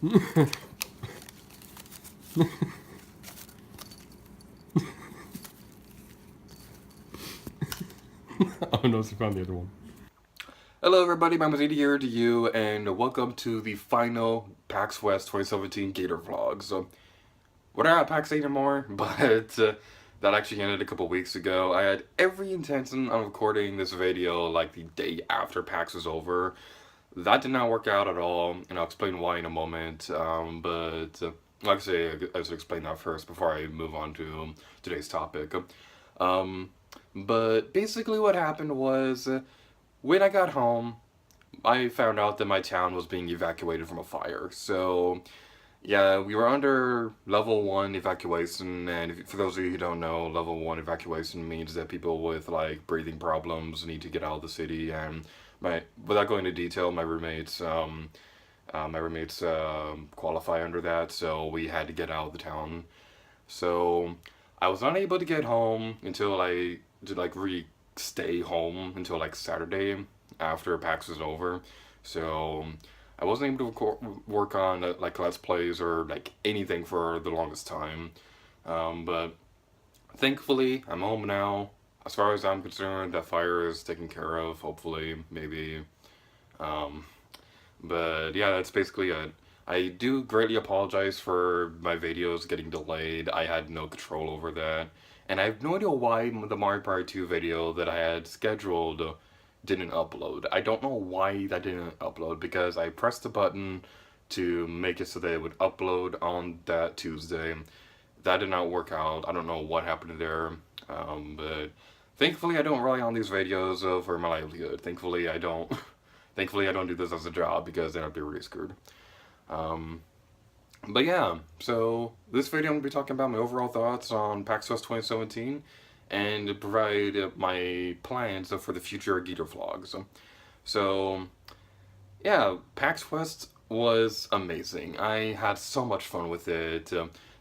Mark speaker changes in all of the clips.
Speaker 1: Oh no, she found the other one. Hello everybody, my name is here to you, and welcome to the final PAX West 2017 G8R Vlogs. We're not at PAX anymore, but that actually ended a couple weeks ago. I had every intention of recording this video like the day after PAX was over. That did not work out at all, and I'll explain why in a moment, like I say, I should explain that first before I move on to today's topic. But basically what happened was, when I got home, I found out that my town was being evacuated from a fire. So, yeah, we were under level 1 evacuation, and for those of you who don't know, level 1 evacuation means that people with, like, breathing problems need to get out of the city, and without going into detail, my roommates qualify under that, so we had to get out of the town. So, I was unable to get home until really stay home until like Saturday after PAX was over. So I wasn't able to work on like Let's Plays or like anything for the longest time. But thankfully I'm home now. As far as I'm concerned, that fire is taken care of, hopefully, maybe. Um, but yeah, that's basically it. I do greatly apologize for my videos getting delayed. I had no control over that. And I have no idea why the Mario Party 2 video that I had scheduled didn't upload. I don't know why that didn't upload, because I pressed the button to make it so that it would upload on that Tuesday. That did not work out. I don't know what happened there. But thankfully I don't rely on these videos for my livelihood. Thankfully I don't thankfully I don't do this as a job, because then I'd be really screwed. But yeah, so this video I'm going to be talking about my overall thoughts on PAX West 2017 and provide my plans for the future G8R Vlogs. So yeah, PAX West was amazing. I had so much fun with it.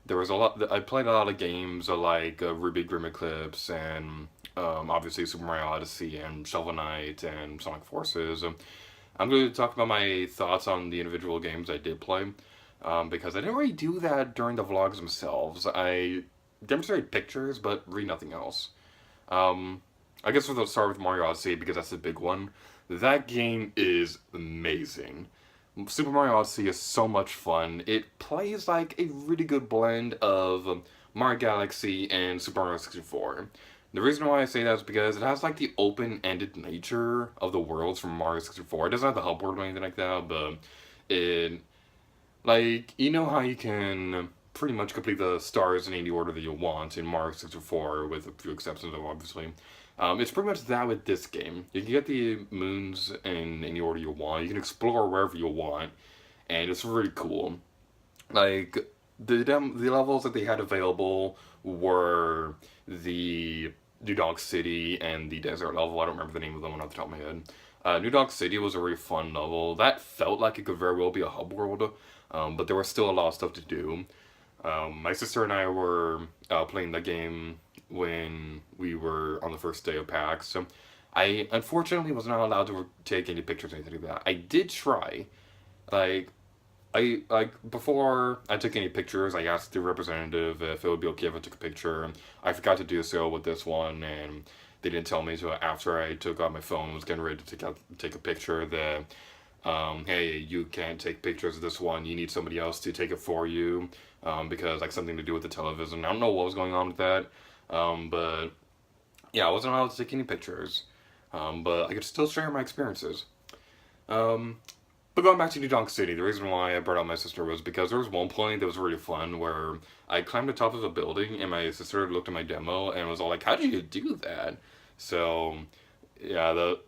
Speaker 1: There was a lot. I played a lot of games like Ruby Grim Eclipse and obviously Super Mario Odyssey and Shovel Knight and Sonic Forces. I'm going to talk about my thoughts on the individual games I did play. Because I didn't really do that during the vlogs themselves. I demonstrated pictures, but really nothing else. I guess we'll start with Mario Odyssey, because that's the big one. That game is amazing. Super Mario Odyssey is so much fun. It plays like a really good blend of Mario Galaxy and Super Mario 64. The reason why I say that is because it has like the open-ended nature of the worlds from Mario 64. It doesn't have the hub world or anything like that, but it... like, you know how you can pretty much complete the stars in any order that you want in Mario 64, with a few exceptions though, obviously. It's pretty much that with this game. You can get the moons in any order you want, you can explore wherever you want, and it's really cool. Like, the levels that they had available were the New Donk City and the desert level. I don't remember the name of them off the top of my head. New Donk City was a really fun level. That felt like it could very well be a hub world, but there was still a lot of stuff to do. My sister and I were playing the game when we were on the first day of PAX. So I unfortunately was not allowed to take any pictures or anything like that. I did try. Like, before I took any pictures, I asked the representative if it would be okay if I took a picture. I forgot to do so with this one, and they didn't tell me until after I took out my phone and was getting ready to take a picture that, hey, you can't take pictures of this one, you need somebody else to take it for you, because like something to do with the television. I don't know what was going on with that, but yeah, I wasn't allowed to take any pictures, but I could still share my experiences. But going back to New Donk City, the reason why I brought out my sister was because there was one point that was really fun where I climbed the top of a building and my sister looked at my demo and was all like, "How did you do that?" So, yeah, that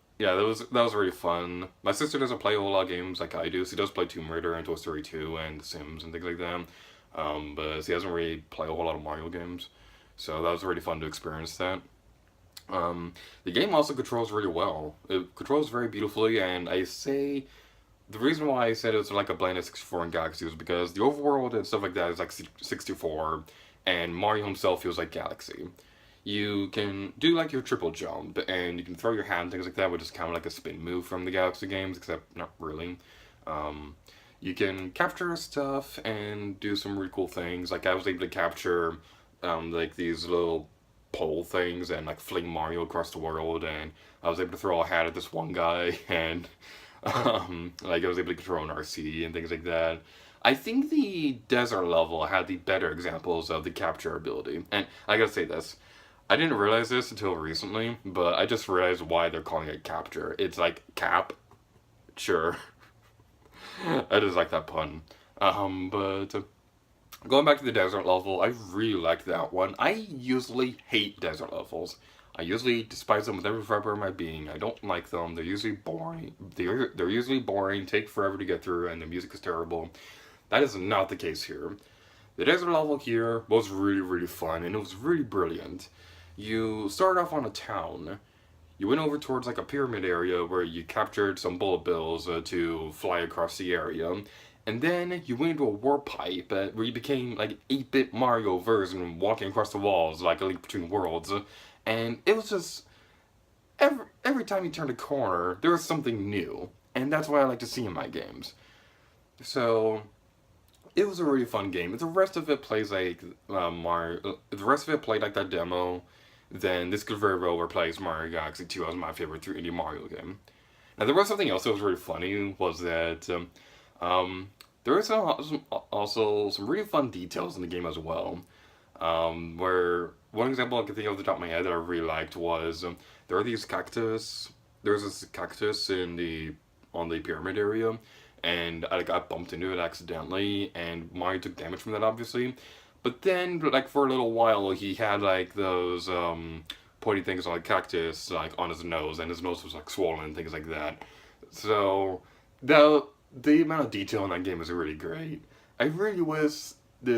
Speaker 1: was really fun. My sister doesn't play a whole lot of games like I do. She does play Tomb Raider and Toy Story 2 and The Sims and things like that. But she doesn't really play a whole lot of Mario games. So that was really fun to experience that. The game also controls really well. It controls very beautifully, and the reason why I said it was like a blend of 64 and Galaxy was because the overworld and stuff like that is like 64, and Mario himself feels like Galaxy. You can do like your triple jump, and you can throw your hat and things like that, which is kind of like a spin move from the Galaxy games, except not really. you can capture stuff and do some really cool things. Like I was able to capture like these little pole things and like fling Mario across the world, and I was able to throw a hat at this one guy, and like I was able to control an RC and things like that. I think the desert level had the better examples of the capture ability, and I gotta say this. I didn't realize this until recently, but I just realized why they're calling it capture. It's like cap, sure. I just like that pun. But going back to the desert level, I really liked that one. I usually hate desert levels. I usually despise them with every fiber of my being. I don't like them. They're usually boring. They're usually boring, take forever to get through, and the music is terrible. That is not the case here. The desert level here was really, really fun, and it was really brilliant. You started off on a town. You went over towards like a pyramid area where you captured some bullet bills to fly across the area. And then you went into a warp pipe where you became like 8-bit Mario version walking across the walls like a leap between worlds. And it was just every time you turned a corner, there was something new. And that's what I like to see in my games. So it was a really fun game. If the rest of it plays like Mario, if the rest of it played like that demo, then this could very well replace Mario Galaxy 2 as my favorite 3D Mario game. Now, there was something else that was really funny, was that there was also some really fun details in the game as well. Where one example I can think of off the top of my head that I really liked was there are these cactus. There's this cactus on the pyramid area, and I got bumped into it accidentally, and Mario took damage from that, obviously. But then, like, for a little while, he had, like, those, pointy things on the cactus, like, on his nose, and his nose was, like, swollen and things like that. So, the amount of detail in that game is really great. I really wish we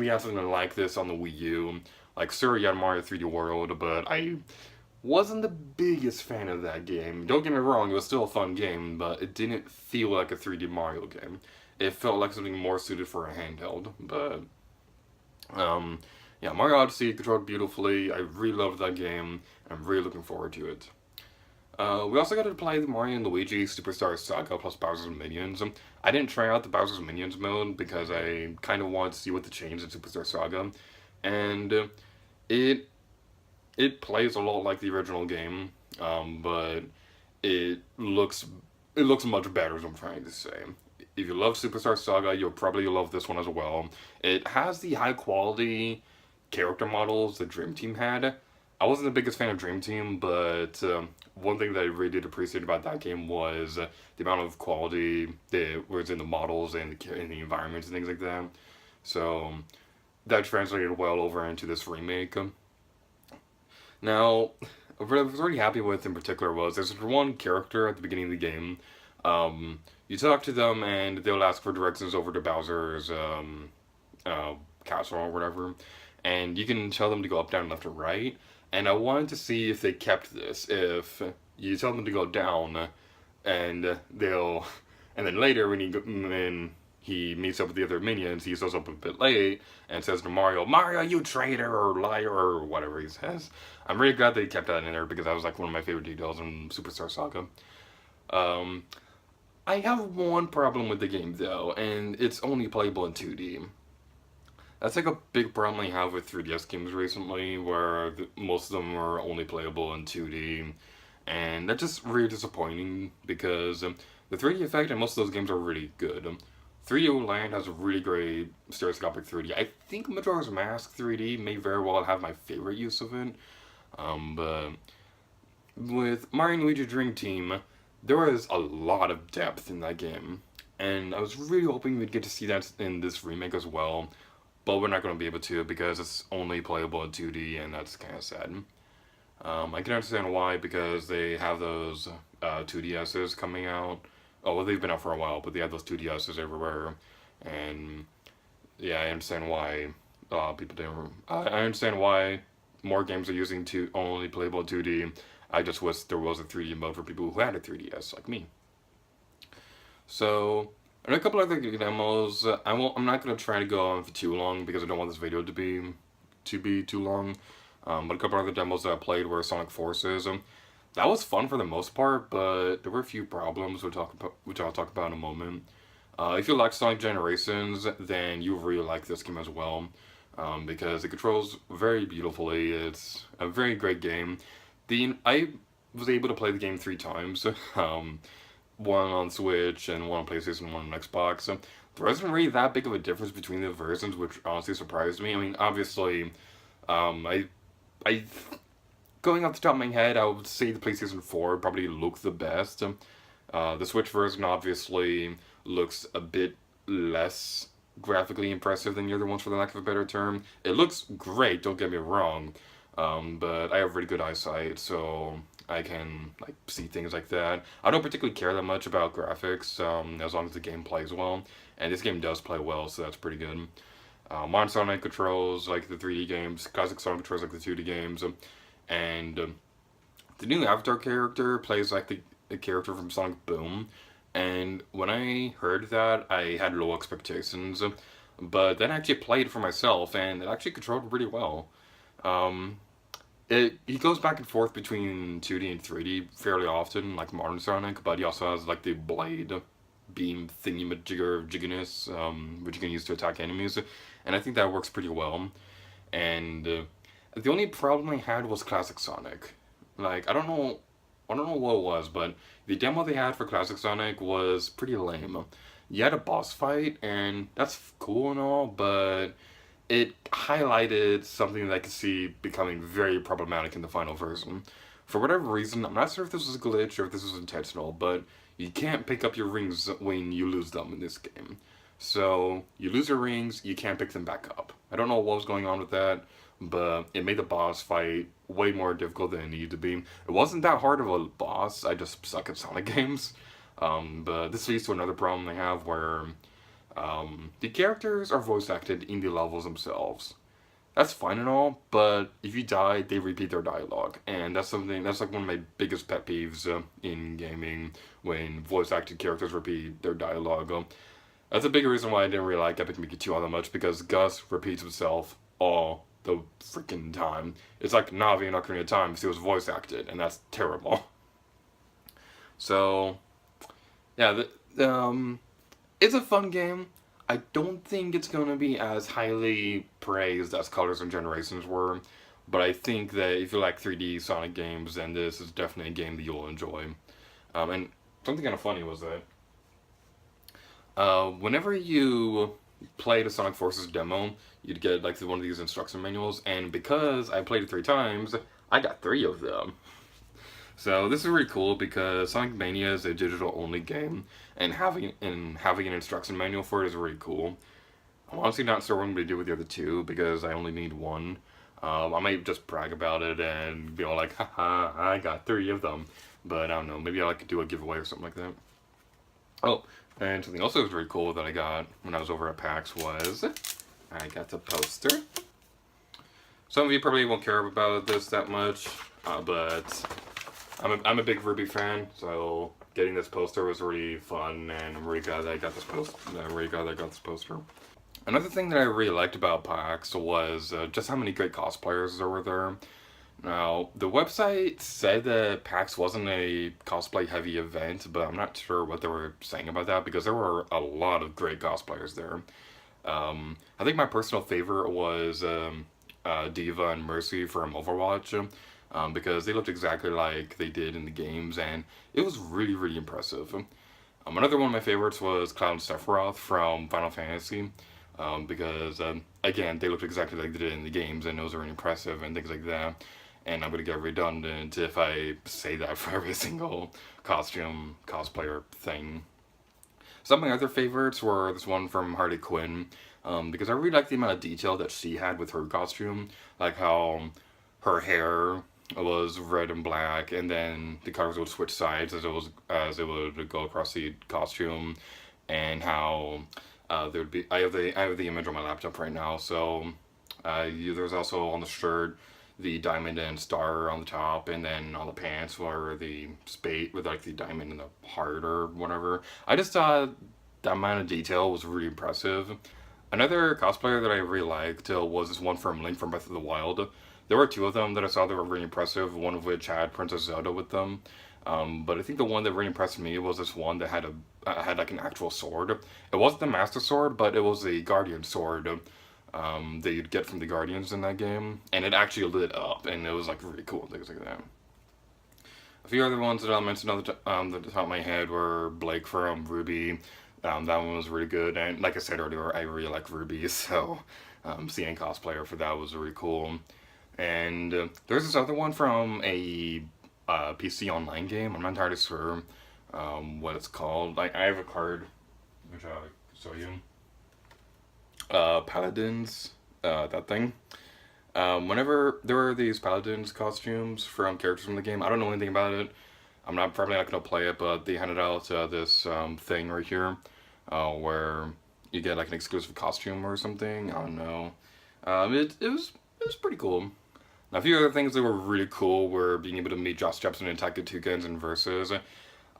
Speaker 1: had something like this on the Wii U. Like, sure, you had Mario 3D World, but I wasn't the biggest fan of that game. Don't get me wrong, it was still a fun game, but it didn't feel like a 3D Mario game. It felt like something more suited for a handheld, but yeah, Mario Odyssey controlled beautifully. I really loved that game. I'm really looking forward to it. We also got to play the Mario and Luigi Superstar Saga plus Bowser's Minions. I didn't try out the Bowser's Minions mode because I kind of wanted to see what to change in Superstar Saga, and it plays a lot like the original game, but it looks much better. Is what I'm trying to say. If you love Superstar Saga, you'll probably love this one as well. It has the high quality character models the Dream Team had. I wasn't the biggest fan of Dream Team, but one thing that I really did appreciate about that game was the amount of quality that was in the models and in the environments and things like that. So that translated well over into this remake. Now, what I was really happy with in particular was there's one character at the beginning of the game. You talk to them and they'll ask for directions over to Bowser's castle or whatever, and you can tell them to go up, down, left, or right. And I wanted to see if they kept this. If you tell them to go down, and then later when he meets up with the other minions, he shows up a bit late and says to Mario, "Mario, you traitor or liar," or whatever he says. I'm really glad they kept that in there because that was like one of my favorite details in Superstar Saga. I have one problem with the game though, and it's only playable in 2D. That's like a big problem I have with 3DS games recently, where most of them are only playable in 2D, and that's just really disappointing because the 3D effect in most of those games are really good. 3D Land has a really great stereoscopic 3D. I think Majora's Mask 3D may very well have my favorite use of it, but with Mario and Luigi Dream Team, there was a lot of depth in that game, and I was really hoping we'd get to see that in this remake as well, but we're not going to be able to because it's only playable in 2D, and that's kind of sad. I can understand why, because they have those 2DSs coming out. Oh, well, they've been out for a while, but they have those 2DSs everywhere, and yeah, I understand why people didn't. I understand why more games are using only playable in 2D. I just wish there was a 3D mode for people who had a 3DS, like me. So, and a couple other demos. I'm not gonna try to go on for too long because I don't want this video to be too long. But a couple other demos that I played were Sonic Forces. That was fun for the most part, but there were a few problems which I'll talk about in a moment. If you like Sonic Generations, then you really like this game as well, because it controls very beautifully. It's a very great game. I was able to play the game 3 times, one on Switch and one on PlayStation, one on Xbox. So there wasn't really that big of a difference between the versions, which honestly surprised me. I mean, obviously, I going off the top of my head, I would say the PlayStation 4 probably looked the best. The Switch version obviously looks a bit less graphically impressive than the other ones, for the lack of a better term. It looks great, don't get me wrong, but I have really good eyesight, so I can like see things like that. I don't particularly care that much about graphics, as long as the game plays well, and this game does play well, so that's pretty good. Modern Sonic controls like the 3D games, classic Sonic controls like the 2D games, and the new Avatar character plays like the character from Sonic Boom. And when I heard that, I had low expectations, but then I actually played for myself, and it actually controlled really well. Um, he goes back and forth between 2D and 3D fairly often, like Modern Sonic, but he also has like the blade beam thingy-majigger jigginess, which you can use to attack enemies, and I think that works pretty well. And the only problem I had was Classic Sonic. Like I don't know what it was, but the demo they had for Classic Sonic was pretty lame. You had a boss fight, and that's cool and all, but it highlighted something that I could see becoming very problematic in the final version. For whatever reason, I'm not sure if this was a glitch or if this was intentional, but you can't pick up your rings when you lose them in this game. So, you lose your rings, you can't pick them back up. I don't know what was going on with that, but it made the boss fight way more difficult than it needed to be. It wasn't that hard of a boss, I just suck at Sonic games. But this leads to another problem they have where the characters are voice acted in the levels themselves. That's fine and all, but if you die, they repeat their dialogue, and that's like one of my biggest pet peeves in gaming, when voice acted characters repeat their dialogue. That's a big reason why I didn't really like Epic Mickey 2 all that much, because Gus repeats himself all the freaking time. It's like Navi in Ocarina of Time because he was voice acted, and that's terrible. So, yeah, it's a fun game. I don't think it's going to be as highly praised as Colors and Generations were, but I think that if you like 3D Sonic games, then this is definitely a game that you'll enjoy. And something kind of funny was that whenever you played a Sonic Forces demo, you'd get like one of these instruction manuals, and because I played it 3 times, I got 3 of them. So this is really cool because Sonic Mania is a digital only game, and having an instruction manual for it is really cool. I'm honestly not sure what I'm going to do with the other 2 because I only need 1. I might just brag about it and be all like, haha, I got 3 of them. But I don't know, maybe I could do a giveaway or something like that. Oh, and something else that was really cool that I got when I was over at PAX was I got the poster. Some of you probably won't care about this that much, but I'm a big Ruby fan, so getting this poster was really fun, and I'm really glad that I got this poster. Another thing that I really liked about PAX was just how many great cosplayers there were there. Now, the website said that PAX wasn't a cosplay-heavy event, but I'm not sure what they were saying about that, because there were a lot of great cosplayers there. I think my personal favorite was Diva and Mercy from Overwatch, because they looked exactly like they did in the games, and it was really, really impressive. Another one of my favorites was Cloud and Sephiroth from Final Fantasy, because, again, they looked exactly like they did in the games, and it was really impressive, and things like that. And I'm going to get redundant if I say that for every single cosplayer thing. Some of my other favorites were this one from Harley Quinn, because I really liked the amount of detail that she had with her costume, like how her hair was red and black, and then the colors would switch sides as it would go across the costume, and how there would be. I have the image on my laptop right now, so there's also on the shirt the diamond and star on the top, and then on the pants were the spade with like the diamond and the heart or whatever. I just thought that amount of detail was really impressive. Another cosplayer that I really liked was this one from Link from Breath of the Wild. There were 2 of them that I saw that were really impressive, one of which had Princess Zelda with them. But I think the one that really impressed me was this one that had like an actual sword. It wasn't the Master Sword, but it was a Guardian sword that you'd get from the Guardians in that game, and it actually lit up, and it was like really cool, things like that. A few other ones that I'll mention on the top of my head were Blake from Ruby. That one was really good, and like I said earlier, I really like Ruby, so seeing cosplayer for that was really cool. And there's this other one from a PC online game. I'm not entirely sure what it's called. Like I have a card, which I'll show you. Paladins, that thing. Whenever there were these Paladins costumes from characters from the game, I don't know anything about it. I'm not probably not gonna play it, but they handed out this thing right here, where you get like an exclusive costume or something. I don't know. It was pretty cool. Now, a few other things that were really cool were being able to meet Josh Jepson and Taika Toucans in Versus.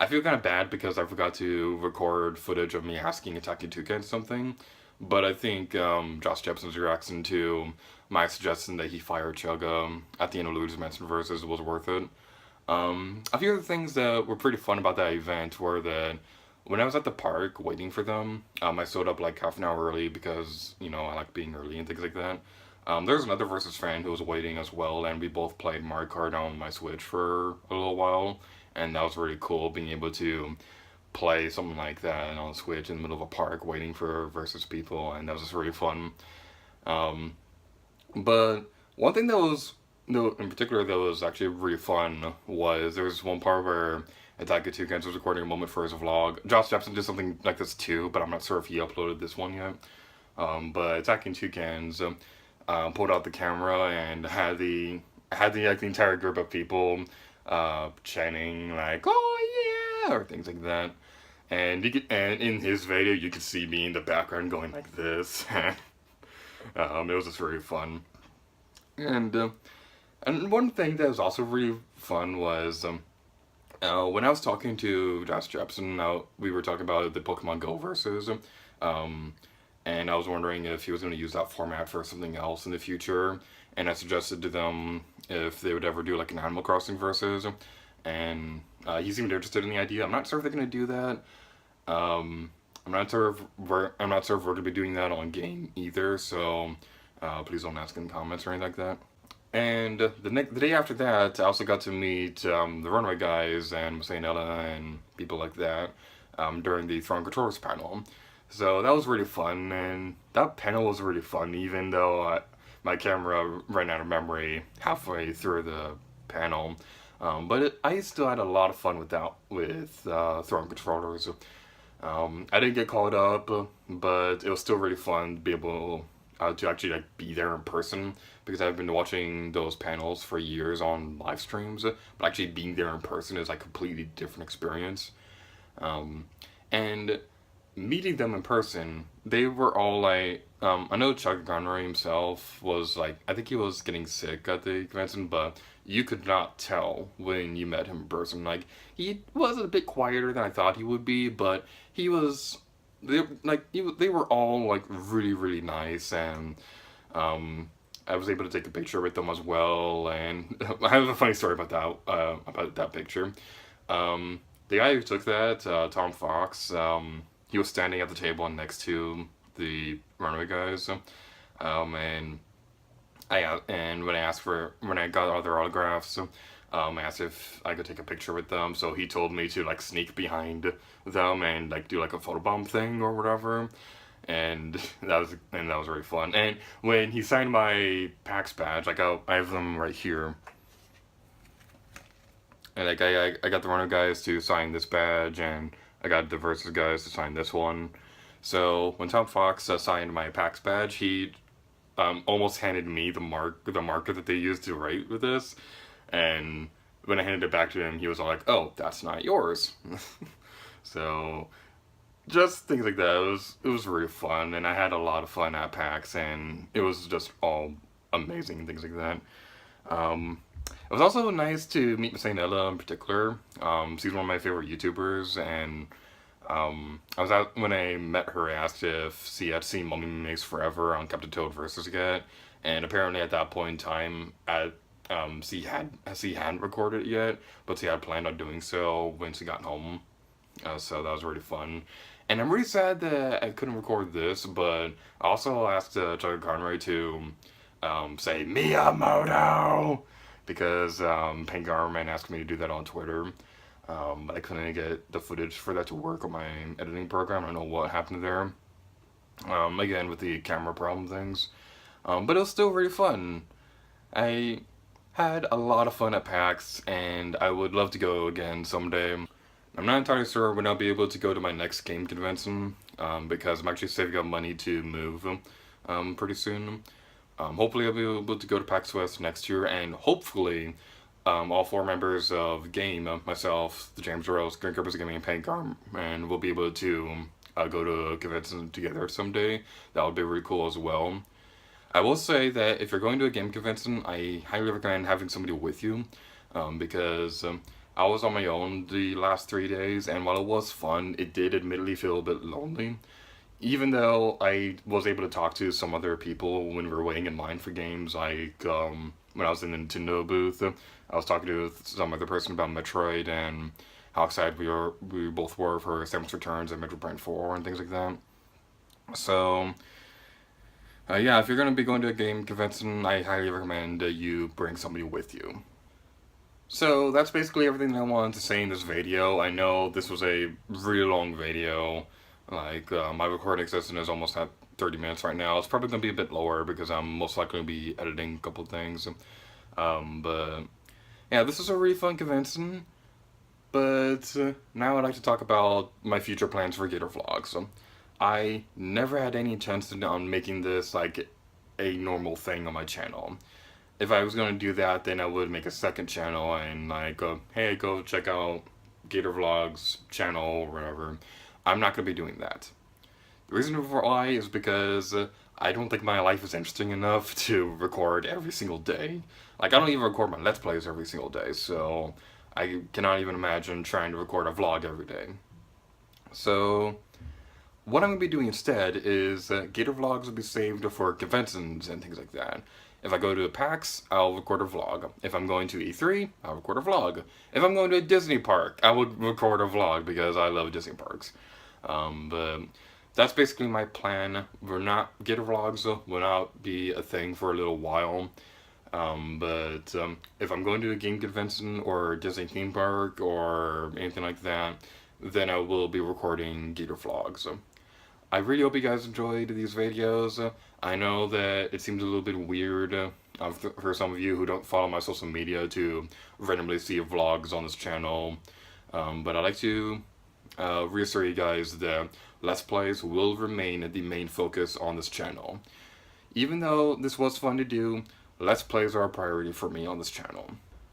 Speaker 1: I feel kind of bad because I forgot to record footage of me asking Taika Toucan something, but I think Josh Jepson's reaction to my suggestion that he fire Chugga at the end of Luigi's Mansion Versus was worth it. A few other things that were pretty fun about that event were that when I was at the park waiting for them, I showed up like half an hour early because, you know, I like being early and things like that. There was another Versus fan who was waiting as well, and we both played Mario Kart on my Switch for a little while, and that was really cool being able to play something like that on Switch in the middle of a park waiting for Versus people, and that was just really fun. Um, but one thing that was, no, in particular, that was actually really fun was there was one part where Attack of Toucans was recording a moment for his vlog. Josh Jepson did something like this too, but I'm not sure if he uploaded this one yet. But Attacking Toucans pulled out the camera and had the like the entire group of people chanting like "Oh yeah" or things like that. And in his video you could see me in the background going like this. It was just really fun. And and one thing that was also really fun was when I was talking to Josh Jepson, we were talking about the Pokemon Go versus, and I was wondering if he was going to use that format for something else in the future. And I suggested to them if they would ever do like an Animal Crossing versus, and he seemed interested in the idea. I'm not sure if they're going to do that. I'm not sure if we're going to be doing that on game either. So please don't ask in comments or anything like that. And the day after that, I also got to meet the Runway guys and Ella and people like that during the Throne Controllers panel. So that was really fun, and that panel was really fun, even though my camera ran out of memory halfway through the panel. I still had a lot of fun with Throne Controllers. I didn't get called up, but it was still really fun to be able to actually like be there in person because I've been watching those panels for years on live streams, but actually being there in person is like a completely different experience. And meeting them in person, they were all like, I know Chuck Connery himself was like, I think he was getting sick at the convention, but you could not tell when you met him in person. Like, he was a bit quieter than I thought he would be, but he was, they were all like really, really nice, and I was able to take a picture with them as well, and I have a funny story about that picture. The guy who took that, Tom Fox, he was standing at the table next to the runway guys, and when I got all their autographs, I asked if I could take a picture with them. So he told me to like sneak behind them and like do like a photobomb thing or whatever, and that was really fun. And when he signed my PAX badge, like I have them right here. And like I got the runner guys to sign this badge, and I got the Versus guys to sign this one. So when Tom Fox signed my PAX badge, he almost handed me the marker that they used to write with this. And when I handed it back to him, he was all like, "Oh, that's not yours." So just things like that. It was really fun, and I had a lot of fun at PAX, and it was just all amazing and things like that. It was also nice to meet Miss Ella in particular. She's one of my favorite YouTubers, and I was out when I met her. I asked if she had seen Mummy Makes Forever on Captain Toad versus yet, and apparently at that point in time, at he hadn't recorded it yet, but he had planned on doing so once he got home. So that was really fun. And I'm really sad that I couldn't record this, but I also asked Chuck Conroy to say Miyamoto because Paint Garman asked me to do that on Twitter. But I couldn't get the footage for that to work on my editing program. I don't know what happened there. Again, with the camera problem things. But it was still really fun. I had a lot of fun at PAX, and I would love to go again someday. I'm not entirely sure when I'll be able to go to my next game convention, because I'm actually saving up money to move pretty soon. Hopefully I'll be able to go to PAX West next year, and hopefully all four members of G.A.M.E, myself, the G.A.M.E, Green Covers Gaming, and Paint Garm, and we'll be able to go to a convention together someday. That would be really cool as well. I will say that if you're going to a game convention, I highly recommend having somebody with you, because I was on my own the last 3 days, and while it was fun, it did admittedly feel a bit lonely. Even though I was able to talk to some other people when we were waiting in line for games, like when I was in the Nintendo booth, I was talking to some other person about Metroid and how excited we both were for Samus Returns and Metroid Prime 4 and things like that. So yeah, if you're going to be going to a game convention, I highly recommend you bring somebody with you. So that's basically everything that I wanted to say in this video. I know this was a really long video. Like, my recording session is almost at 30 minutes right now. It's probably going to be a bit lower because I'm most likely going to be editing a couple things. But yeah, this is a really fun convention. But now I'd like to talk about my future plans for G8RVlogs. I never had any intention on making this like a normal thing on my channel. If I was going to do that, then I would make a second channel and like, hey, go check out G8RVlogs channel or whatever. I'm not going to be doing that. The reason why is because I don't think my life is interesting enough to record every single day. Like, I don't even record my Let's Plays every single day, so I cannot even imagine trying to record a vlog every day. So what I'm going to be doing instead is G8RVlogs will be saved for conventions and things like that. If I go to a PAX, I'll record a vlog. If I'm going to E3, I'll record a vlog. If I'm going to a Disney park, I will record a vlog because I love Disney parks. But that's basically my plan. G8RVlogs will not be a thing for a little while. But if I'm going to a game convention or Disney theme park or anything like that, then I will be recording G8RVlogs. I really hope you guys enjoyed these videos. I know that it seems a little bit weird for some of you who don't follow my social media to randomly see vlogs on this channel. But I'd like to reassure you guys that Let's Plays will remain the main focus on this channel. Even though this was fun to do, Let's Plays are a priority for me on this channel.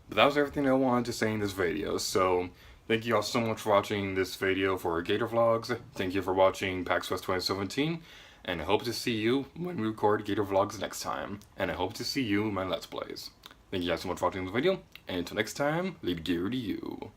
Speaker 1: But that was everything I wanted to say in this video, so thank you all so much for watching this video for G8RVlogs. Thank you for watching PAX West 2017, and I hope to see you when we record G8RVlogs next time. And I hope to see you in my Let's Plays. Thank you guys so much for watching this video, and until next time, leave gear to you.